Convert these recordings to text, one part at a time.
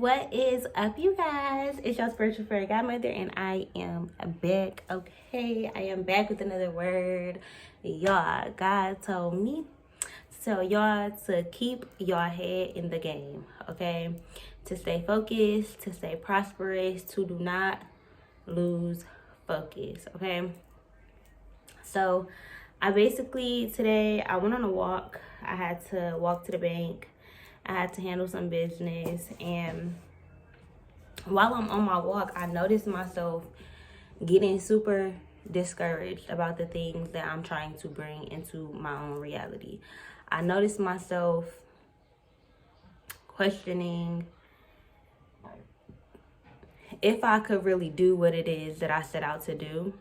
What is up, you guys? It's your spiritual fairy godmother, and I am back. Okay, I am back with another word. Y'all, God told me y'all to keep your head in the game, okay? To stay focused, to stay prosperous, to do not lose focus, okay? So I basically today I went on a walk. I had to walk to the bank. I had to handle some business, and while I'm on my walk, I noticed myself getting super discouraged about the things that I'm trying to bring into my own reality. I noticed myself questioning if I could really do what it is that I set out to do.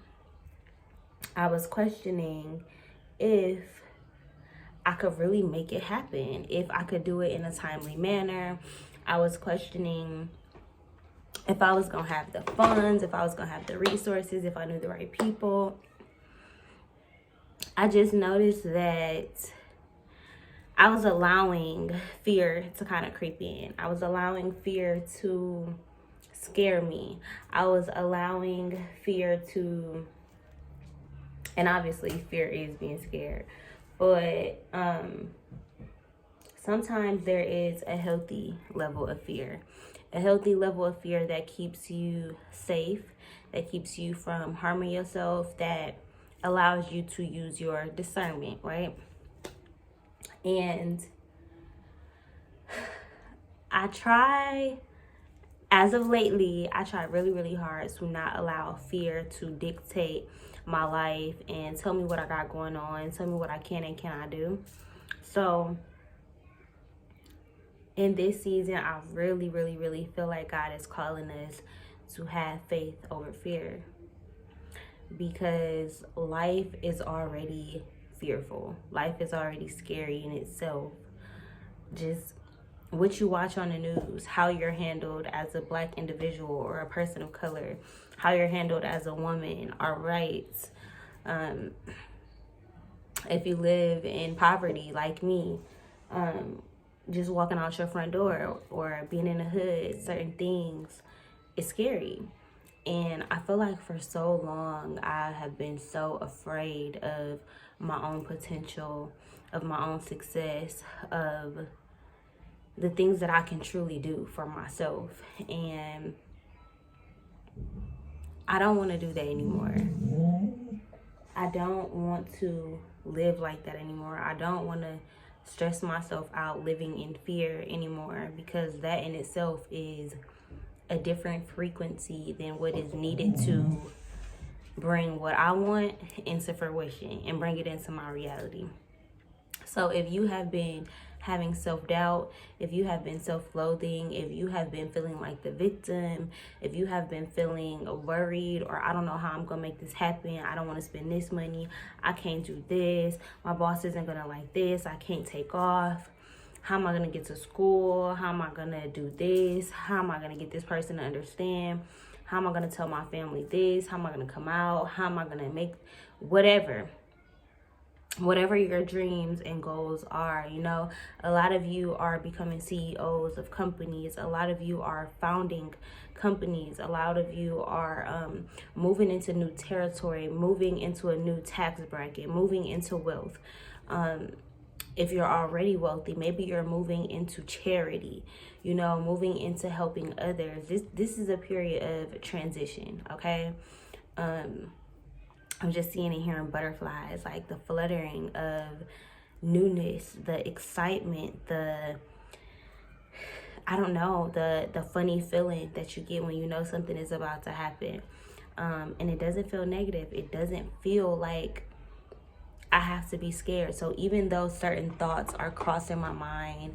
I was questioning if I could really make it happen, if I could do it in a timely manner. I was questioning if I was going to have the funds, if I was going to have the resources, if I knew the right people. I just noticed that I was allowing fear to kind of creep in. I was allowing fear to scare me. I was allowing fear to, and obviously fear is being scared, but sometimes there is a healthy level of fear. A healthy level of fear that keeps you safe, that keeps you from harming yourself, that allows you to use your discernment, right? And as of lately, I try really, really hard to not allow fear to dictate my life and tell me what I got going on, tell me what I can and cannot do. So in this season, I really, really, really feel like God is calling us to have faith over fear, because life is already fearful. Life is already scary in itself. Just what you watch on the news, how you're handled as a Black individual or a person of color, how you're handled as a woman, our rights. If you live in poverty like me, just walking out your front door or being in the hood, certain things, it's scary. And I feel like for so long, I have been so afraid of my own potential, of my own success, of the things that I can truly do for myself. And I don't want to do that anymore. I don't want to live like that anymore. I don't want to stress myself out living in fear anymore, because that in itself is a different frequency than what is needed to bring what I want into fruition and bring it into my reality. So if you have been having self-doubt, if you have been self-loathing, if you have been feeling like the victim, if you have been feeling worried, or I don't know how I'm gonna make this happen, I don't want to spend this money, I can't do this, my boss isn't gonna like this, I can't take off, how am I gonna get to school, how am I gonna do this, how am I gonna get this person to understand, how am I gonna tell my family this, how am I gonna come out, how am I gonna make whatever your dreams and goals are. You know, a lot of you are becoming CEOs of companies. A lot of you are founding companies. A lot of you are moving into new territory, moving into a new tax bracket, moving into wealth. If you're already wealthy, maybe you're moving into charity, you know, moving into helping others. This is a period of transition, okay? I'm just seeing and hearing butterflies, like the fluttering of newness, the excitement, the funny feeling that you get when you know something is about to happen. And it doesn't feel negative. It doesn't feel like I have to be scared. So even though certain thoughts are crossing my mind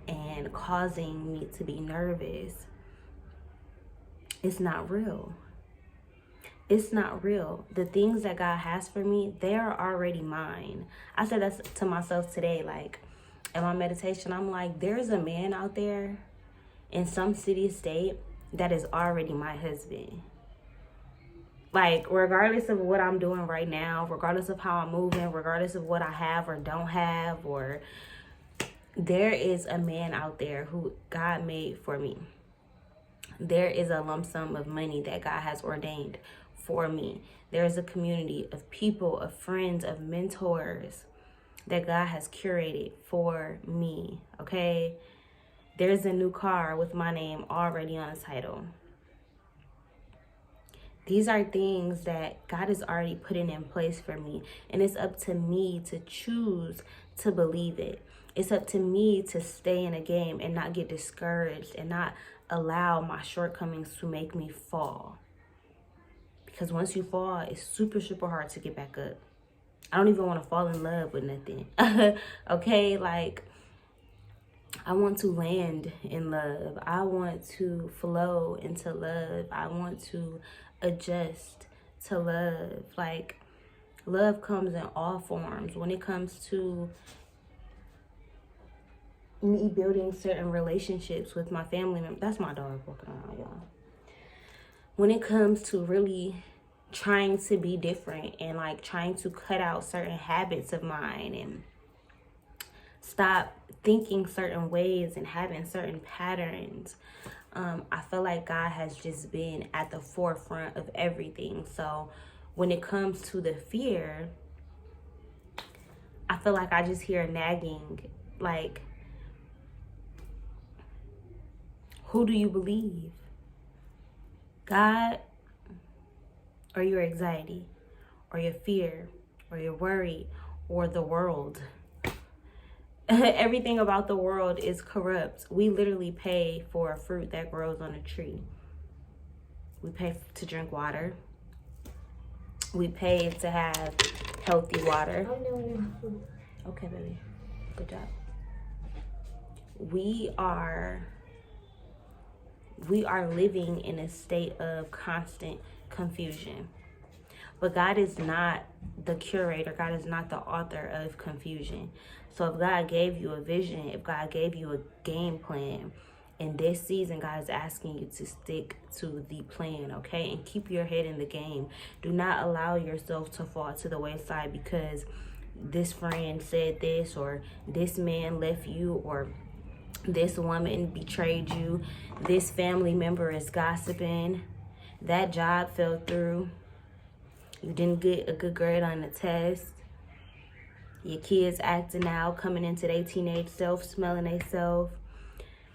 and causing me to be nervous, it's not real. It's not real. The things that God has for me, they're already mine. I said that to myself today, like in my meditation. I'm like, there's a man out there in some city, state that is already my husband. Like, regardless of what I'm doing right now, regardless of how I'm moving, regardless of what I have or don't have, or there is a man out there who God made for me. there is a lump sum of money that God has ordained for me. There is a community of people, of friends, of mentors that God has curated for me, okay? There's a new car with my name already on the title. These are things that God is already putting in place for me. And it's up to me to choose to believe it. It's up to me to stay in a game and not get discouraged and not allow my shortcomings to make me fall. Because once you fall, it's super, super hard to get back up. I don't even want to fall in love with nothing. Okay, like, I want to land in love. I want to flow into love. I want to adjust to love. Like, love comes in all forms. When it comes to me building certain relationships with my family members, that's my dog walking around, y'all. When it comes to really trying to be different and like trying to cut out certain habits of mine and stop thinking certain ways and having certain patterns, I feel like God has just been at the forefront of everything. So when it comes to the fear, I feel like I just hear nagging, like, who do you believe? God, or your anxiety, or your fear, or your worry, or the world? Everything about the world is corrupt. We literally pay for a fruit that grows on a tree. We pay to drink water. We pay to have healthy water. Okay, baby. Good job. We are living in a state of constant confusion. But God is not the curator. God is not the author of confusion. So if God gave you a vision, if God gave you a game plan, in this season, God is asking you to stick to the plan, okay? And keep your head in the game. Do not allow yourself to fall to the wayside because this friend said this, or this man left you, or this woman betrayed you, this family member is gossiping, that job fell through, you didn't get a good grade on the test, your kids acting out, coming into their teenage self, smelling their self,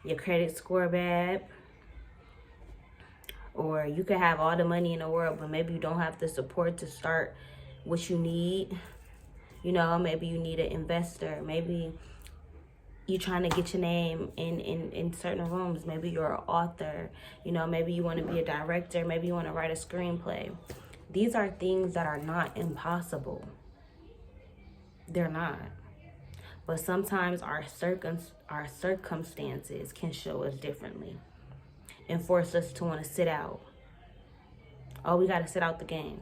your credit score bad, or you could have all the money in the world, but maybe you don't have the support to start what you need. You know, maybe you need an investor. Maybe you're trying to get your name in certain rooms. Maybe you're an author. You know, maybe you want to be a director. Maybe you want to write a screenplay. These are things that are not impossible. They're not. But sometimes our circumstances can show us differently and force us to want to sit out. Oh, we got to sit out the game.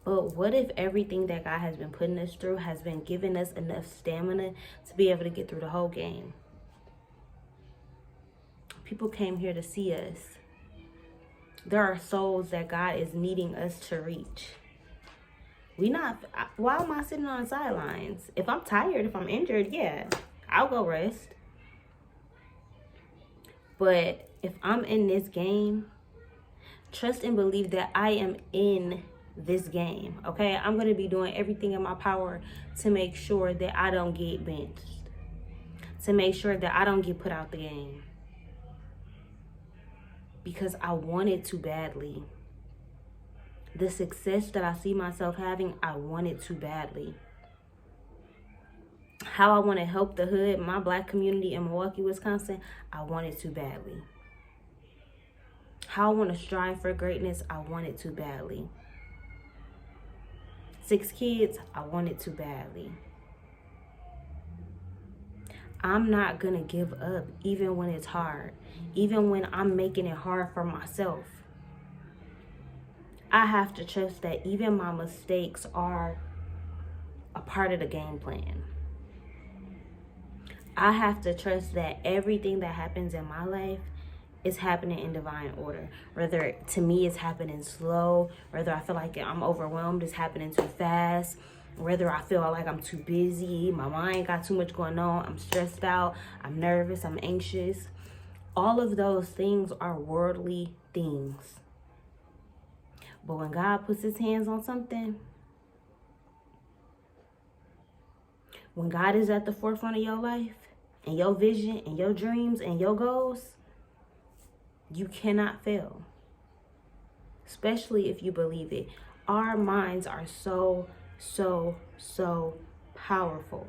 But what if everything that God has been putting us through has been giving us enough stamina to be able to get through the whole game? People came here to see us. There are souls that God is needing us to reach. Why am I sitting on the sidelines? If I'm tired, if I'm injured, yeah, I'll go rest. But if I'm in this game, trust and believe that I am in this game, okay? I'm going to be doing everything in my power to make sure that I don't get benched, to make sure that I don't get put out the game, because I want it too badly. The success that I see myself having, I want it too badly. How I want to help the hood, my Black community in Milwaukee, Wisconsin, I want it too badly. How I want to strive for greatness, I want it too badly. 6 kids, I want it too badly. I'm not going to give up even when it's hard, even when I'm making it hard for myself. I have to trust that even my mistakes are a part of the game plan. I have to trust that everything that happens in my life is happening in divine order. Whether to me it's happening slow, whether I feel like I'm overwhelmed, it's happening too fast, Whether I feel like I'm too busy, my mind got too much going on, I'm stressed out, I'm nervous, I'm anxious. All of those things are worldly things. But when God puts his hands on something, when God is at the forefront of your life and your vision and your dreams and your goals, you cannot fail. Especially if you believe it. Our minds are so powerful.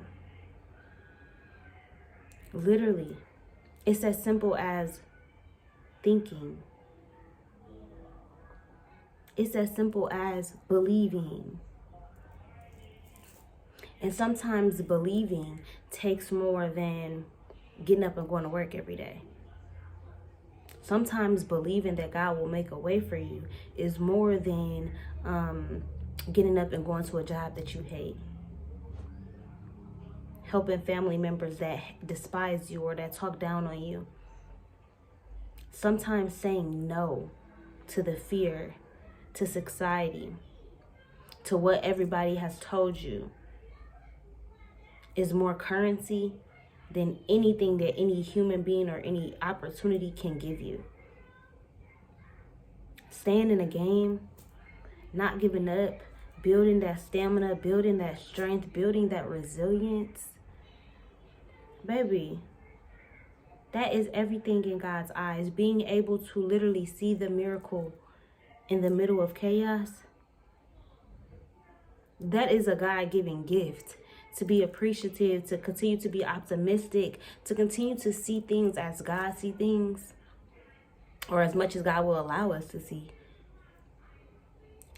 Literally, it's as simple as thinking. It's as simple as believing. And sometimes believing takes more than getting up and going to work every day. Sometimes believing that God will make a way for you is more than getting up and going to a job that you hate. Helping family members that despise you or that talk down on you. Sometimes saying no to the fear, to society, to what everybody has told you is more currency than anything that any human being or any opportunity can give you. Staying in a game, not giving up, building that stamina, building that strength, building that resilience. Baby, that is everything in God's eyes. Being able to literally see the miracle in the middle of chaos, that is a God-given gift. To be appreciative, to continue to be optimistic, to continue to see things as God sees things, or as much as God will allow us to see,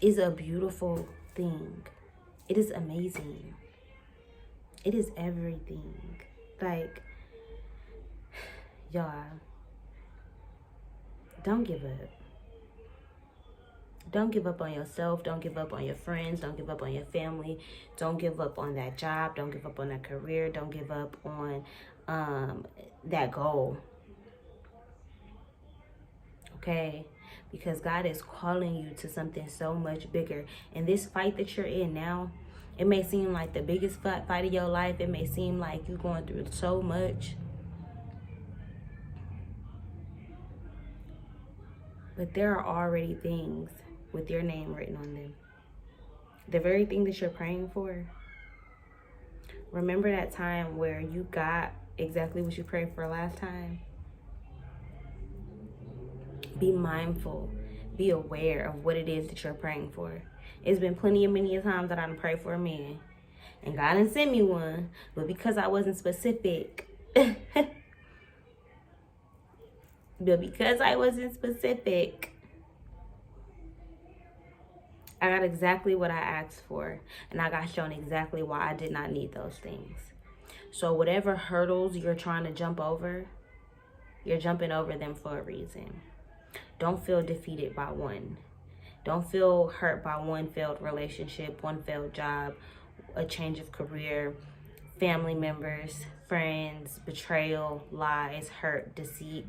is a beautiful thing. It is amazing. It is everything. Like, y'all, don't give up. Don't give up on yourself. Don't give up on your friends. Don't give up on your family. Don't give up on that job. Don't give up on that career. Don't give up on that goal. Okay? Because God is calling you to something so much bigger. And this fight that you're in now, it may seem like the biggest fight of your life. It may seem like you're going through so much. But there are already things with your name written on them. The very thing that you're praying for. Remember that time where you got exactly what you prayed for last time? Be mindful. Be aware of what it is that you're praying for. It's been many a times that I done prayed for a man. And God didn't send me one. But because I wasn't specific. I got exactly what I asked for, and I got shown exactly why I did not need those things. So whatever hurdles you're trying to jump over, you're jumping over them for a reason. Don't feel defeated by one. Don't feel hurt by one failed relationship, one failed job, a change of career, family members, friends, betrayal, lies, hurt, deceit.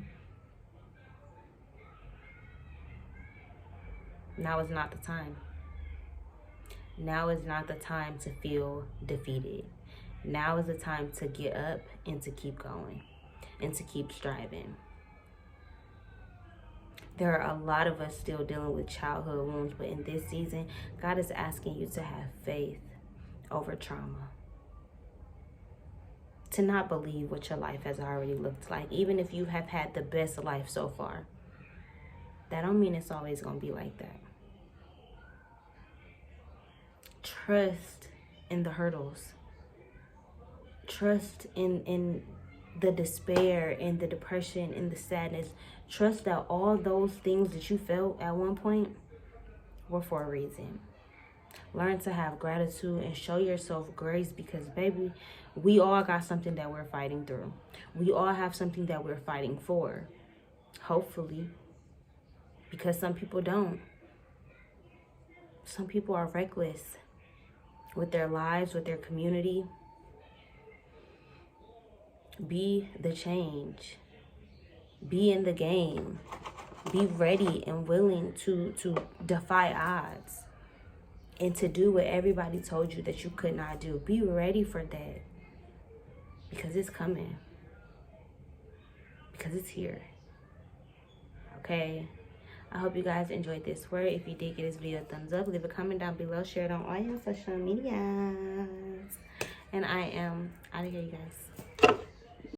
Now is not the time. Now is not the time to feel defeated. Now is the time to get up and to keep going and to keep striving. There are a lot of us still dealing with childhood wounds, but in this season, God is asking you to have faith over trauma. To not believe what your life has already looked like, even if you have had the best life so far. That don't mean it's always going to be like that. Trust in the hurdles. Trust in the despair, in the depression, in the sadness. Trust that all those things that you felt at one point were for a reason. Learn to have gratitude and show yourself grace, because baby, we all got something that we're fighting through. We all have something that we're fighting for. Hopefully. Because some people don't. Some people are reckless with their lives, with their community. Be the change. Be in the game. Be ready and willing to defy odds. and to do what everybody told you that you could not do. Be ready for that, because it's coming, because it's here. Okay, I hope you guys enjoyed this word. If you did, give this video a thumbs up, leave a comment down below, share it on all your social medias, and I am out of here, you guys.